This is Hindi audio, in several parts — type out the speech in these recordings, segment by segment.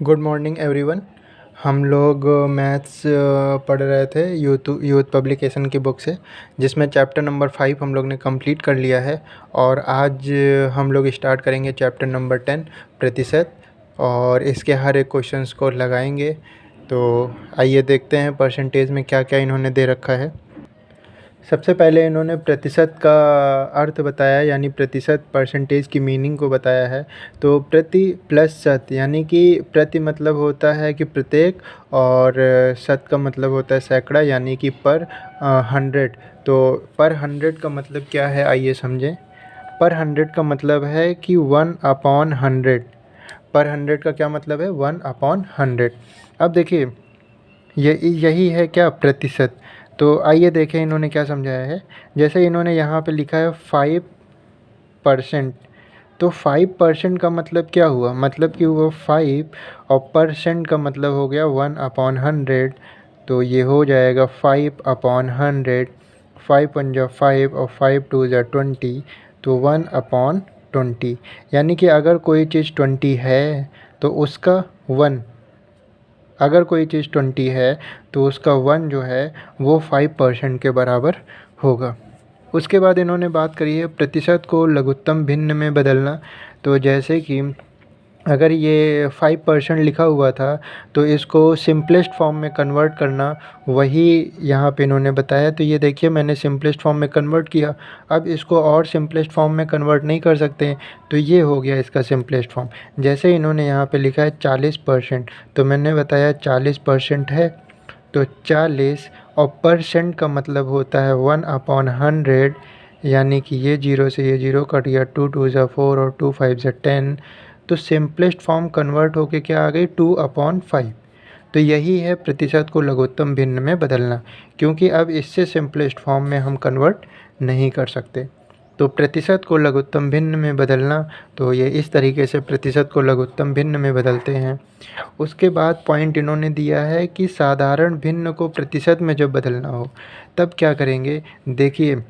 Good morning everyone. हम लोग मैथ्स पढ़ रहे थे यूथ पब्लिकेशन की बुक से, जिसमें चैप्टर नंबर 5 हम लोग ने कंप्लीट कर लिया है। और आज हम लोग स्टार्ट करेंगे चैप्टर नंबर 10 प्रतिशत, और इसके हर एक क्वेश्चंस को लगाएंगे। तो आइए देखते हैं परसेंटेज में क्या क्या इन्होंने दे रखा है। सबसे पहले इन्होंने प्रतिशत का अर्थ बताया, यानी प्रतिशत परसेंटेज की मीनिंग को बताया है। तो प्रति प्लस शत, यानी कि प्रति मतलब होता है कि प्रत्येक, और शत का मतलब होता है सैकड़ा, यानी कि पर 100। तो पर 100 का मतलब क्या है, आइए समझें। पर 100 का मतलब है कि 1/100। पर 100 का क्या मतलब है, 1/100। अब देखिए, यही है क्या, प्रतिशत। तो आइए देखें इन्होंने क्या समझाया है। जैसे इन्होंने यहाँ पे लिखा है 5%। तो 5% का मतलब क्या हुआ, मतलब कि वो 5, और परसेंट का मतलब हो गया 1/100। तो ये हो जाएगा 5/100। 5 1 जा 5 और 5 2 जा 20, तो 1/20। यानी कि अगर कोई चीज़ 20 है तो उसका 1, अगर कोई चीज़ 20 है तो उसका 1 जो है वो 5% के बराबर होगा। उसके बाद इन्होंने बात करी है प्रतिशत को लघुत्तम भिन्न में बदलना। तो जैसे कि अगर ये 5% लिखा हुआ था तो इसको सिंपलेस्ट फॉर्म में कन्वर्ट करना, वही यहाँ पे इन्होंने बताया। तो ये देखिए, मैंने सिंपलेस्ट फॉर्म में कन्वर्ट किया। अब इसको और सिंपलेस्ट फॉर्म में कन्वर्ट नहीं कर सकते हैं, तो ये हो गया इसका सिंपलेस्ट फॉर्म। जैसे इन्होंने यहाँ पे लिखा है 40%, तो मैंने बताया 40% है, तो 40, और परसेंट का मतलब होता है 1/100। यानी कि ये 0 से ये 0 कट गया, 2 2 ज़ा 4 और 2 5 ज़ा 10। तो सिंपलेस्ट फॉर्म कन्वर्ट होके क्या आ गई, 2/5। तो यही है प्रतिशत को लघुत्तम भिन्न में बदलना, क्योंकि अब इससे सिंपलेस्ट फॉर्म में हम कन्वर्ट नहीं कर सकते। तो प्रतिशत को लघुत्तम भिन्न में बदलना, तो ये इस तरीके से प्रतिशत को लघुत्तम भिन्न में बदलते हैं। उसके बाद पॉइंट इन्होंने दिया है कि साधारण भिन्न को प्रतिशत में जब बदलना हो तब क्या करेंगे। देखिए,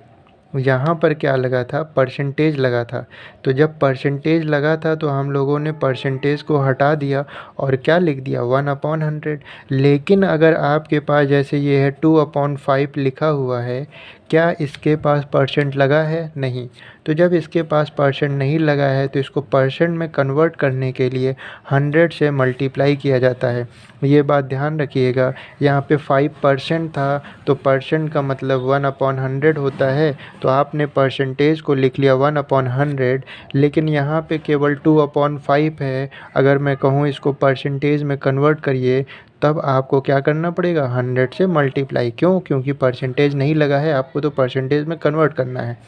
यहाँ पर क्या लगा था, परसेंटेज लगा था। तो जब परसेंटेज लगा था तो हम लोगों ने परसेंटेज को हटा दिया और क्या लिख दिया, 1/100। लेकिन अगर आपके पास जैसे ये है 2/5 लिखा हुआ है, क्या इसके पास परसेंट लगा है, नहीं। तो जब इसके पास परसेंट नहीं लगा है तो इसको परसेंट में कन्वर्ट करने के लिए 100 से मल्टीप्लाई किया जाता है। ये बात ध्यान रखिएगा। यहाँ पे 5% था, तो परसेंट का मतलब 1/100 होता है। तो आपने परसेंटेज को लिख लिया 1/100, लेकिन यहाँ पे केवल 2/5 है। अगर मैं कहूँ इसको परसेंटेज में कन्वर्ट करिए, तब आपको क्या करना पड़ेगा, 100 से मल्टीप्लाई। क्यों, क्योंकि परसेंटेज नहीं लगा है, आपको तो परसेंटेज में कन्वर्ट करना है।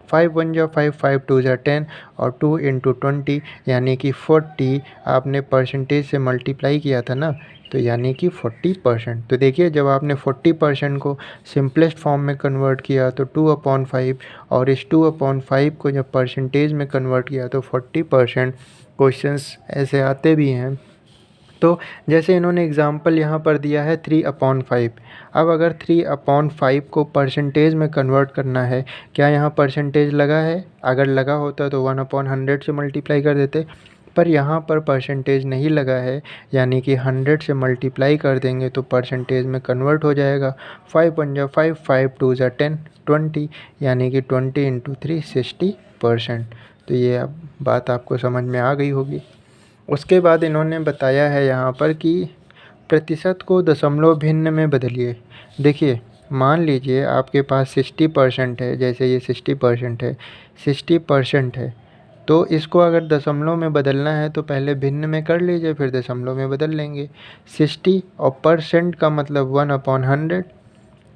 5 1 जा 5, 5 2 जा 10, और 2 × 20 यानी कि 40 आपने परसेंटेज से मल्टीप्लाई किया था ना, तो यानी कि 40%। तो देखिए, जब आपने 40% को सिंपलेस्ट फॉर्म में कन्वर्ट किया तो 2/5, और इस 2/5 को जब परसेंटेज में कन्वर्ट किया तो 40%। क्वेश्चंस ऐसे आते भी हैं। तो जैसे इन्होंने एग्ज़ाम्पल यहाँ पर दिया है 3/5। अब अगर 3/5 को परसेंटेज में कन्वर्ट करना है, क्या यहाँ परसेंटेज लगा है, अगर लगा होता तो 1/100 से मल्टीप्लाई कर देते, पर यहाँ पर परसेंटेज नहीं लगा है, यानी कि 100 से मल्टीप्लाई कर देंगे तो परसेंटेज में कन्वर्ट हो जाएगा। 5 1 जा 5, 5 2 जा 10, 20, यानी कि 20 × 3 60%। तो ये अब बात आपको समझ में आ गई होगी। उसके बाद इन्होंने बताया है यहाँ पर कि प्रतिशत को दशमलव भिन्न में बदलिए। देखिए, मान लीजिए आपके पास 60% है, जैसे ये 60% है, 60% है। तो इसको अगर दशमलव में बदलना है तो पहले भिन्न में कर लीजिए, फिर दशमलव में बदल लेंगे। 60 और परसेंट का मतलब 1/100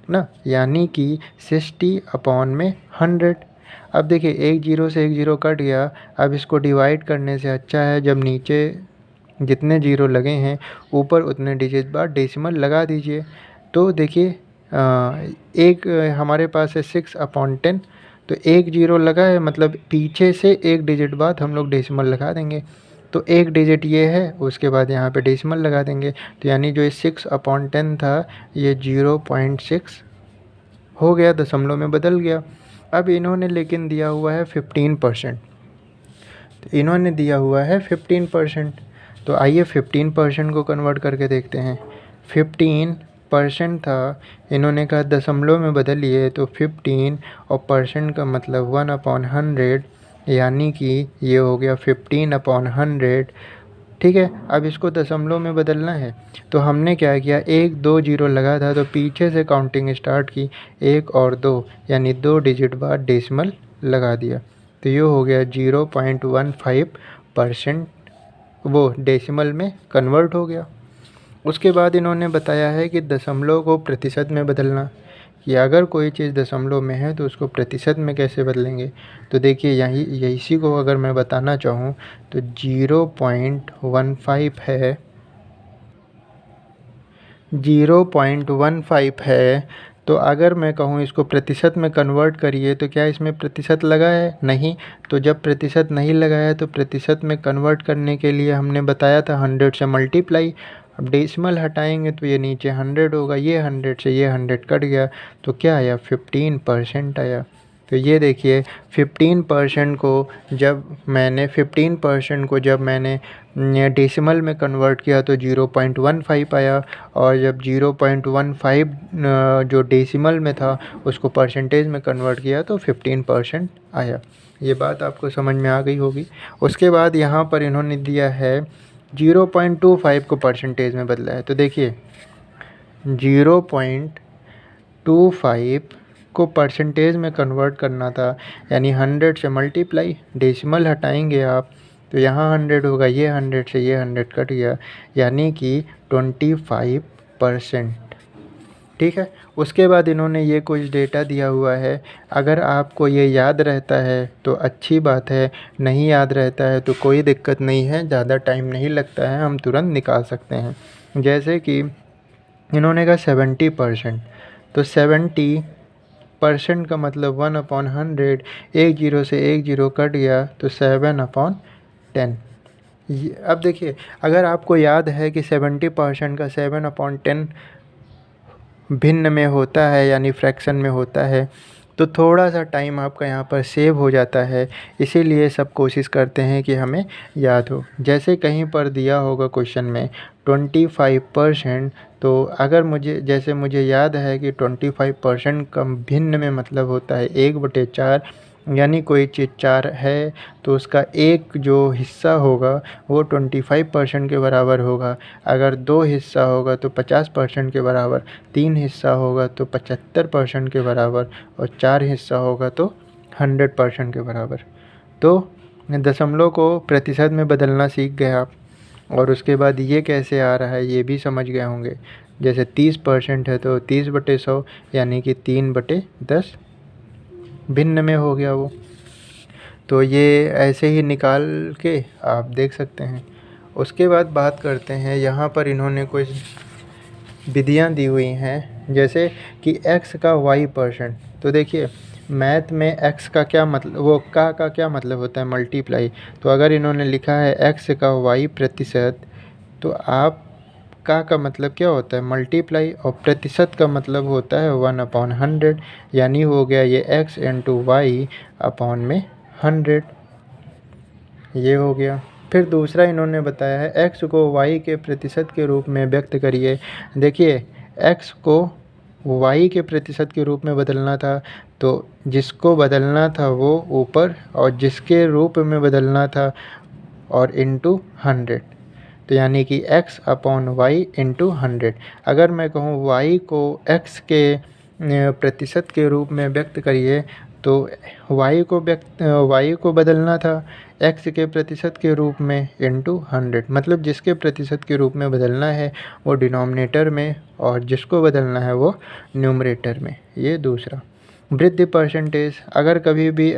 ना, यानी कि 60/100। अब देखिए, एक जीरो से एक जीरो कट गया। अब इसको डिवाइड करने से अच्छा है जब नीचे जितने जीरो लगे हैं ऊपर उतने डिजिट बाद डेसिमल लगा दीजिए। तो देखिए, एक हमारे पास है 6/10। तो एक जीरो लगा है, मतलब पीछे से एक डिजिट बाद हम लोग डेसिमल लगा देंगे। तो एक डिजिट ये है, उसके बाद यहाँ पे डेसिमल लगा देंगे। तो यानी जो ये 6/10 था, ये 0.6 हो गया, दशमलव में बदल गया। अब इन्होंने लेकिन दिया हुआ है 15%। तो इन्होंने दिया हुआ है 15%। तो आइए 15% को कन्वर्ट करके देखते हैं। 15% था, इन्होंने कहा दशमलव में बदलिए, तो 15 और परसेंट का मतलब 1/100, यानी कि ये हो गया 15/100। ठीक है, अब इसको दशमलव में बदलना है, तो हमने क्या किया, 1 2 0 लगा था तो पीछे से काउंटिंग स्टार्ट की, 1 और 2 यानी 2 डिजिट बाद डेसिमल लगा दिया, तो ये हो गया 0.15%, वो डेसिमल में कन्वर्ट हो गया। उसके बाद इन्होंने बताया है कि दशमलव को प्रतिशत में बदलना, कि अगर कोई चीज़ दशमलव में है तो उसको प्रतिशत में कैसे बदलेंगे। तो देखिए इसी को अगर मैं बताना चाहूँ तो 0.15 है, 0.15 है, तो अगर मैं कहूँ इसको प्रतिशत में कन्वर्ट करिए, तो क्या इसमें प्रतिशत लगा है? नहीं। तो जब प्रतिशत नहीं लगा है तो प्रतिशत में कन्वर्ट करने के लिए हमने बताया था 100 से मल्टीप्लाई। अब डेसिमल हटाएंगे तो ये नीचे 100 होगा, ये 100 से ये 100 कट गया, तो क्या आया, 15% आया। तो ये देखिए 15% को जब मैंने डेसिमल में कन्वर्ट किया तो 0.15 आया, और जब 0.15 जो डेसिमल में था उसको परसेंटेज में कन्वर्ट किया तो 15% आया। ये बात आपको समझ में आ गई होगी। उसके बाद यहाँ पर इन्होंने दिया है 0.25 को परसेंटेज में बदला है, तो देखिए 0.25 को परसेंटेज में कन्वर्ट करना था, यानी 100 से मल्टीप्लाई, डेसिमल हटाएंगे आप तो यहाँ 100 होगा, ये 100 से ये 100 कट गया, यानी कि 25%। ठीक है, उसके बाद इन्होंने ये कुछ डेटा दिया हुआ है, अगर आपको ये याद रहता है तो अच्छी बात है, नहीं याद रहता है तो कोई दिक्कत नहीं है, ज़्यादा टाइम नहीं लगता है, हम तुरंत निकाल सकते हैं। जैसे कि इन्होंने कहा 70%, तो 70% का मतलब 1/100, एक जीरो से एक जीरो कट गया तो 7/10। अब देखिए, अगर आपको याद है कि 70% का 7/10 भिन्न में होता है यानी फ्रैक्शन में होता है, तो थोड़ा सा टाइम आपका यहाँ पर सेव हो जाता है, इसीलिए सब कोशिश करते हैं कि हमें याद हो। जैसे कहीं पर दिया होगा क्वेश्चन में 25%, तो अगर मुझे याद है कि 25% का भिन्न में मतलब होता है 1/4, यानी कोई चीज़ 4 है तो उसका एक जो हिस्सा होगा वो 25% के बराबर होगा, अगर 2 हिस्सा होगा तो 50% के बराबर, 3 हिस्सा होगा तो 75% के बराबर, और 4 हिस्सा होगा तो 100% के बराबर। तो दशमलव को प्रतिशत में बदलना सीख गए आप, और उसके बाद ये कैसे आ रहा है ये भी समझ गए होंगे। जैसे 30% है तो 30/100 यानी कि 3/10 भिन्न में हो गया वो। तो ये ऐसे ही निकाल के आप देख सकते हैं। उसके बाद बात करते हैं, यहाँ पर इन्होंने कुछ विधियाँ दी हुई हैं, जैसे कि x का y%। तो देखिए मैथ में x का क्या मतलब, वो का क्या मतलब होता है, मल्टीप्लाई। तो अगर इन्होंने लिखा है x का y%, तो आप का मतलब क्या होता है, मल्टीप्लाई, और प्रतिशत का मतलब होता है 1/100, यानी हो गया ये x इंटू वाई अपॉन में 100, ये हो गया। फिर दूसरा इन्होंने बताया है x को y के प्रतिशत के रूप में व्यक्त करिए। देखिए x को y के प्रतिशत के रूप में बदलना था, तो जिसको बदलना था वो ऊपर, और जिसके रूप में बदलना था और इंटू 100, तो यानी कि x अपॉन वाई इंटू 100। अगर मैं कहूँ y को x के प्रतिशत के रूप में व्यक्त करिए, तो y को बदलना था x के प्रतिशत के रूप में इंटू 100, मतलब जिसके प्रतिशत के रूप में बदलना है वो डिनोमिनेटर में, और जिसको बदलना है वो न्यूमरेटर में। ये दूसरा। वृद्धि परसेंटेज, अगर कभी भी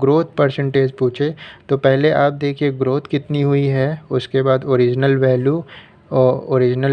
ग्रोथ परसेंटेज पूछे तो पहले आप देखिए ग्रोथ कितनी हुई है, उसके बाद ओरिजिनल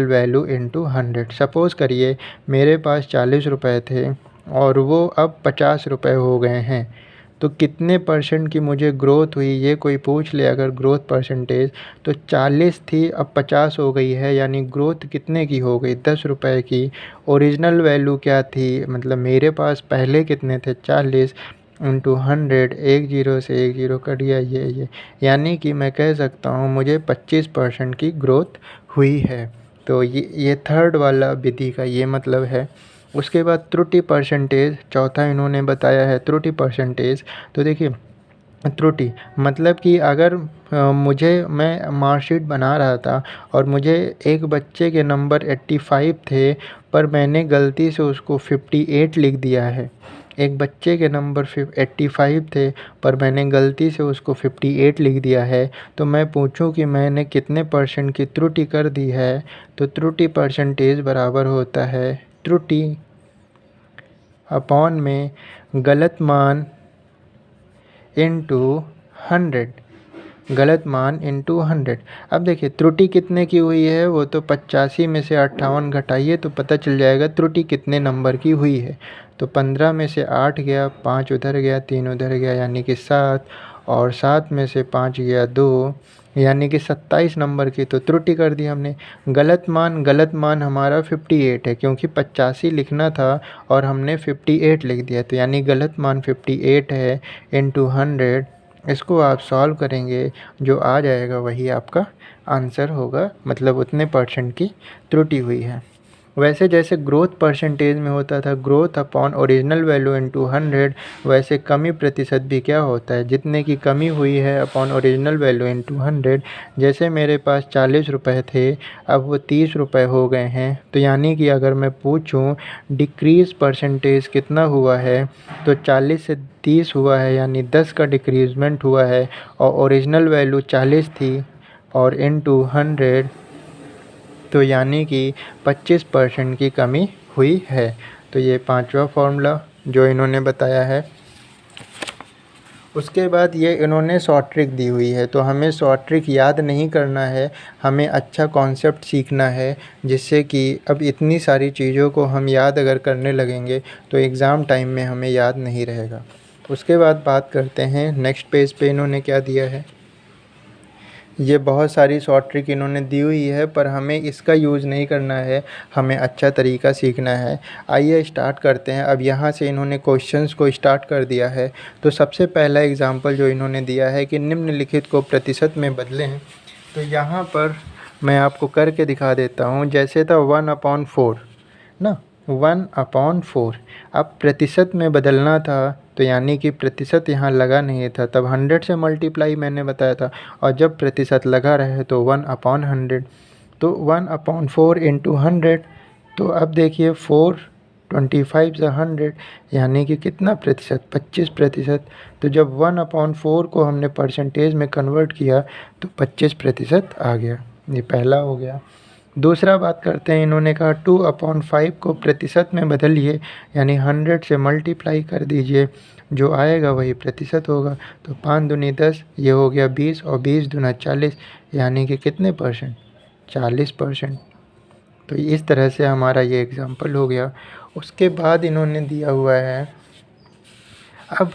वैल्यू इंटू 100। सपोज़ करिए मेरे पास 40 रुपये थे और वो अब 50 रुपये हो गए हैं, तो कितने परसेंट की मुझे ग्रोथ हुई, ये कोई पूछ ले अगर ग्रोथ परसेंटेज, तो 40 थी अब 50 हो गई है, यानी ग्रोथ कितने की हो गई, 10 रुपये की। ओरिजिनल वैल्यू क्या थी, मतलब मेरे पास पहले कितने थे, 40, इंटू 100, एक जीरो से एक जीरो कट गया ये, यानी कि मैं कह सकता हूँ मुझे 25% की ग्रोथ हुई है। तो ये थर्ड वाला विधि का ये मतलब है। उसके बाद त्रुटि परसेंटेज, चौथा इन्होंने बताया है त्रुटि परसेंटेज। तो देखिए त्रुटि मतलब कि अगर मैं मार्कशीट बना रहा था और मुझे एक बच्चे के नंबर 85 थे, पर मैंने गलती से उसको 58 लिख दिया है। एक बच्चे के नंबर 85 थे, पर मैंने गलती से उसको 58 लिख दिया है। तो मैं पूछूं कि मैंने कितने % की त्रुटि कर दी है, तो त्रुटि परसेंटेज बराबर होता है त्रुटि अपॉन में गलत मान इंटू 100, गलत मान इंटू 100। अब देखिए त्रुटि कितने की हुई है, वो तो 85 में से 58 घटाइए तो पता चल जाएगा त्रुटि कितने नंबर की हुई है। तो 15 में से 8 गया, 5 उधर गया, 3 उधर गया, यानी कि 7, और 7 में से 5 गया 2, यानी कि 27 नंबर की तो त्रुटि कर दी हमने। गलत मान हमारा 58 है, क्योंकि 85 लिखना था और हमने 58 लिख दिया, तो यानी गलत मान 58 है इंटू 100। इसको आप सॉल्व करेंगे, जो आ जाएगा वही आपका आंसर होगा, मतलब उतने % की त्रुटि हुई है। वैसे जैसे ग्रोथ परसेंटेज में होता था growth upon original value into 100, वैसे कमी प्रतिशत भी क्या होता है, जितने की कमी हुई है अपॉन ओरिजिनल वैल्यू इंटू 100। जैसे मेरे पास 40 रुपये थे, अब वो 30 रुपये हो गए हैं, तो यानी कि अगर मैं पूछूं डिक्रीज़ परसेंटेज कितना हुआ है, तो 40 से 30 हुआ है, यानी 10 का डिक्रीज़मेंट हुआ है। और ओरिजिनल वैल्यू 40 थी और इंटू 100, तो यानी कि 25% की कमी हुई है। तो ये पांचवा फॉर्मूला जो इन्होंने बताया है। उसके बाद ये इन्होंने शॉर्ट ट्रिक दी हुई है, तो हमें शॉर्ट ट्रिक याद नहीं करना है, हमें अच्छा कॉन्सेप्ट सीखना है, जिससे कि अब इतनी सारी चीज़ों को हम याद अगर करने लगेंगे तो एग्ज़ाम टाइम में हमें याद नहीं रहेगा। उसके बाद बात करते हैं नेक्स्ट पेज पे इन्होंने क्या दिया है। ये बहुत सारी शॉर्ट ट्रिक इन्होंने दी हुई है, पर हमें इसका यूज़ नहीं करना है, हमें अच्छा तरीका सीखना है। आइए स्टार्ट करते हैं। अब यहाँ से इन्होंने क्वेश्चंस को स्टार्ट कर दिया है। तो सबसे पहला एग्जांपल जो इन्होंने दिया है कि निम्नलिखित को प्रतिशत में बदलें, तो यहाँ पर मैं आपको करके दिखा देता हूँ। जैसे था 1/4 ना, 1/4। अब प्रतिशत में बदलना था, तो यानी कि प्रतिशत यहाँ लगा नहीं था, तब 100 से मल्टीप्लाई मैंने बताया था, और जब प्रतिशत लगा रहे तो 1/100। तो 1/4 इंटू 100, तो अब देखिए 425 से 100, यानी कि कितना प्रतिशत, 25%। तो जब 1/4 को हमने परसेंटेज में कन्वर्ट किया तो 25% आ गया। ये पहला हो गया। दूसरा बात करते हैं, इन्होंने कहा 2/5 को प्रतिशत में बदलिए, यानी 100 से मल्टीप्लाई कर दीजिए, जो आएगा वही प्रतिशत होगा। तो 5 दूनी 10, ये हो गया 20, और 20 दूना 40, यानी कि कितने %, 40%। तो इस तरह से हमारा ये एग्जाम्पल हो गया। उसके बाद इन्होंने दिया हुआ है, अब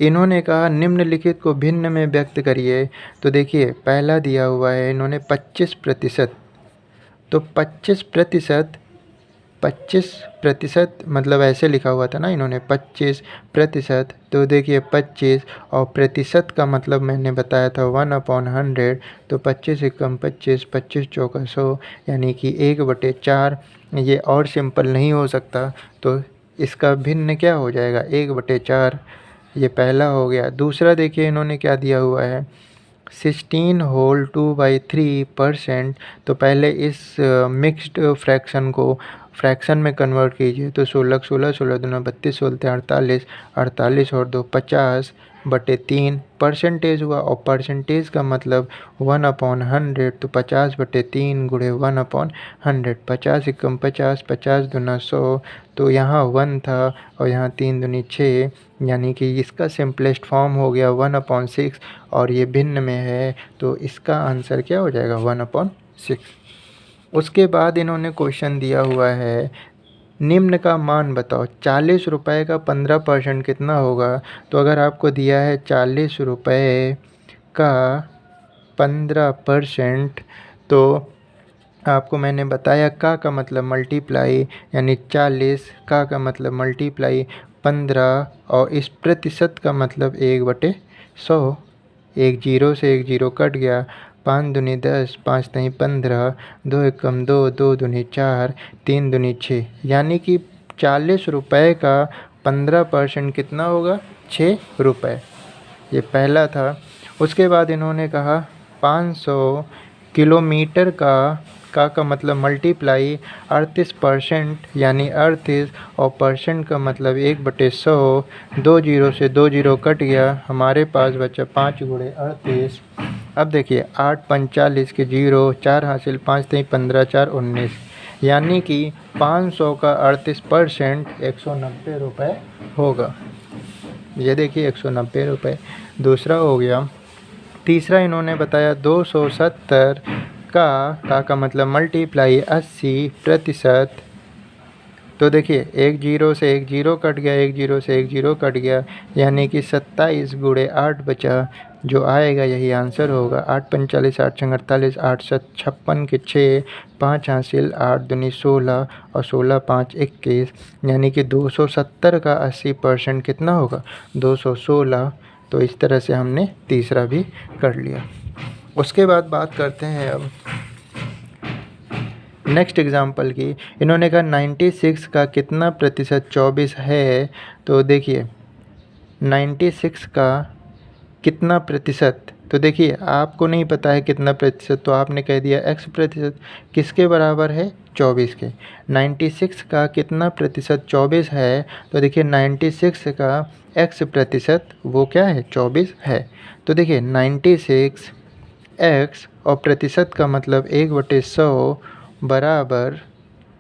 इन्होंने कहा निम्नलिखित को भिन्न में व्यक्त करिए। तो देखिए पहला दिया हुआ है इन्होंने 25%। तो 25% मतलब ऐसे लिखा हुआ था ना इन्होंने 25%। तो देखिए 25 और प्रतिशत का मतलब मैंने बताया था 1/100। तो 25 एकम 25, 25 चौका 100, यानी कि 1/4। ये और सिंपल नहीं हो सकता, तो इसका भिन्न क्या हो जाएगा, 1/4। ये पहला हो गया। दूसरा देखिए इन्होंने क्या दिया हुआ है, 16 होल 2/3%। तो पहले इस मिक्स्ड फ्रैक्शन को फ्रैक्शन में कन्वर्ट कीजिए। तो 16 16, 16 दूना 32, 16 48, 48 और 2 50/3 परसेंटेज हुआ। और परसेंटेज का मतलब 1/100, तो 50/3 गुणे 1/100। 50 एकम 50, 50 दूना 100, तो यहाँ 1 था और यहाँ 3 दूनी 6, यानी कि इसका सिंपलेस्ट फॉर्म हो गया 1/6, और ये भिन्न में है, तो इसका आंसर क्या हो जाएगा 1/6। उसके बाद इन्होंने क्वेश्चन दिया हुआ है, निम्न का मान बताओ। 40 रुपये का 15% कितना होगा। तो अगर आपको दिया है 40 रुपये का 15%, तो आपको मैंने बताया का मतलब मल्टीप्लाई, यानी 40 का मतलब मल्टीप्लाई 15 और इस प्रतिशत का मतलब 1/100। एक जीरो से एक जीरो कट गया। 5 दूनी 10, 5 नहीं 15, 2 एकम 2, 2 दूनी 4, 3 दूनी 6, यानी कि 40 रुपये का 15% कितना होगा? 6 रुपये। ये पहला था। उसके बाद इन्होंने कहा 500 किलोमीटर का मतलब मल्टीप्लाई 38%, यानी 38 और परसेंट का मतलब 1/100। 2 जीरो से 2 जीरो कट गया, हमारे पास बचा 5 गुणे 38। अब देखिए 8 45 के जीरो, 4 हासिल, 5 नहीं 15, 4 19, यानी कि 500 का 38% 190 रुपये होगा। ये देखिए 190 रुपये। दूसरा हो गया। तीसरा इन्होंने बताया 270 का मतलब मल्टीप्लाई 80%। तो देखिए एक जीरो से एक जीरो कट गया, एक जीरो से एक जीरो कट गया, यानी कि 27 गुणे 8 बचा, जो आएगा यही आंसर होगा। 8 45, 8 छंग 48, 8 7 56 के 6, 5 हासिल, 8 दूनी 16 और 16 5 21, यानी कि 270 का 80% कितना होगा? 216। तो इस तरह से हमने तीसरा भी कर लिया। उसके बाद बात करते हैं अब नेक्स्ट एग्जाम्पल की। इन्होंने कहा 96 का कितना प्रतिशत 24 है? तो देखिए 96 का कितना प्रतिशत, तो देखिए आपको नहीं पता है कितना प्रतिशत, तो आपने कह दिया x प्रतिशत। किसके बराबर है? 24 के। 96 का कितना प्रतिशत 24 है? तो देखिए 96 का x प्रतिशत वो क्या है? 24 है। तो देखिए 96 x और प्रतिशत का मतलब 1/100 बराबर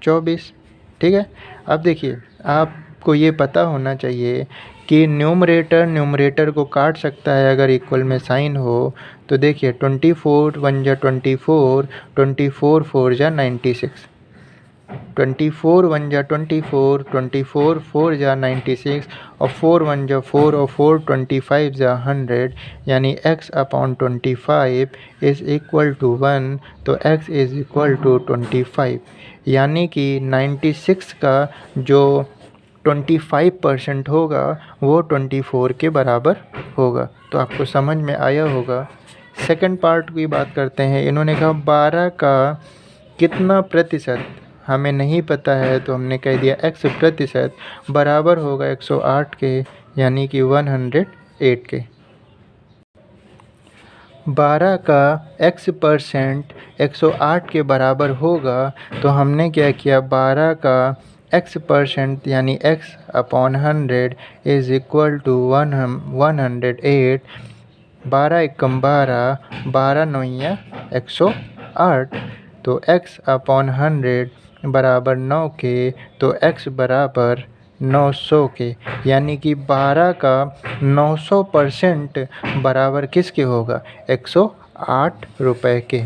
24। ठीक है। अब देखिए आपको ये पता होना चाहिए कि न्यूमरेटर को काट सकता है अगर इक्वल में साइन हो। तो देखिए 24 1 जा 24, 24 4 जा 96, 24 1 जा 24, 24 4 जा 96 और 4 1 जा 4 और 4 25 जा 100, यानी x/25 इज़ इक्वल टू 1। तो x इज़ इक्वल टू 25, यानी कि 96 का जो 25% होगा वो 24 के बराबर होगा। तो आपको समझ में आया होगा। सेकंड पार्ट की बात करते हैं। इन्होंने कहा 12 का कितना प्रतिशत, हमें नहीं पता है, तो हमने कह दिया x प्रतिशत बराबर होगा 108 के, यानी कि 108 के। 12 का x% 108 के बराबर होगा, तो हमने क्या किया? 12 का x% यानी x/100 इज़ इक्वल टू 108। 12 एकम 12, 12 नौया 108, तो x/100 बराबर 9 के, तो x बराबर 900 के, यानी कि 12 का 900% बराबर किसके होगा? 108 रुपये के।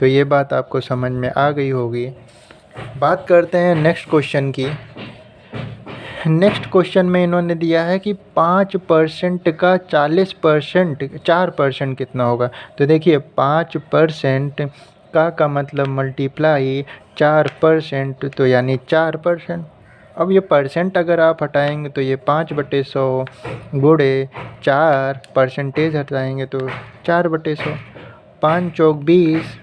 तो ये बात आपको समझ में आ गई होगी। बात करते हैं नेक्स्ट क्वेश्चन की। नेक्स्ट क्वेश्चन में इन्होंने दिया है कि 5% का 40% 4% कितना होगा? तो देखिए 5% का मतलब मल्टीप्लाई 4%, तो यानी 4%। अब ये परसेंट अगर आप हटाएंगे तो ये 5/100 गुणे 4, परसेंटेज हटाएंगे तो 4/100। 5 चौक 20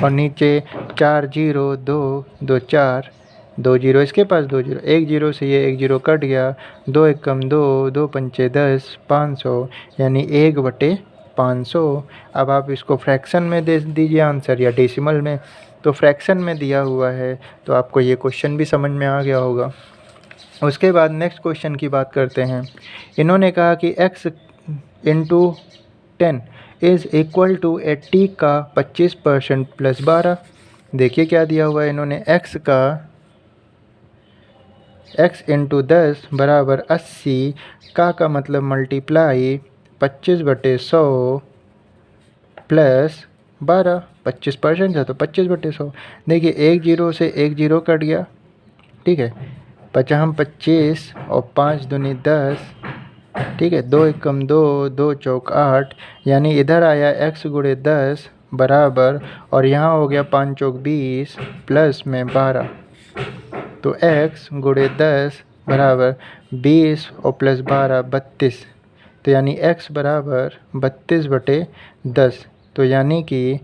और नीचे 4 जीरो 2 2 4, 2 जीरो इसके पास 2 जीरो, 1 जीरो से ये 1 जीरो कट गया। 2 एकम 2, 2 पंचे 10, 500, यानी 1/500। अब आप इसको फ्रैक्शन में दे दीजिए आंसर, या डेसिमल में। तो फ्रैक्शन में दिया हुआ है, तो आपको ये क्वेश्चन भी समझ में आ गया होगा। उसके बाद नेक्स्ट क्वेश्चन की बात करते हैं। इन्होंने कहा कि x into 10 is equal to 80 का 25% प्लस 12। देखिए क्या दिया हुआ है इन्होंने, x इंटू 10 बराबर 80 का मतलब मल्टीप्लाई 25/100 प्लस 12। 25% है तो 25/100। देखिए 1 जीरो से 1 जीरो कट गया, ठीक है। 50 25 और 5 दूनी 10, ठीक है। 2 एकम 2, 2 चौक 8, यानी इधर आया x गुणे 10 बराबर, और यहाँ हो गया 5 चौक 20 प्लस में 12। तो x गुणे 10 बराबर 20 और प्लस 12 32। तो यानी x बराबर 32/10। तो यानी कि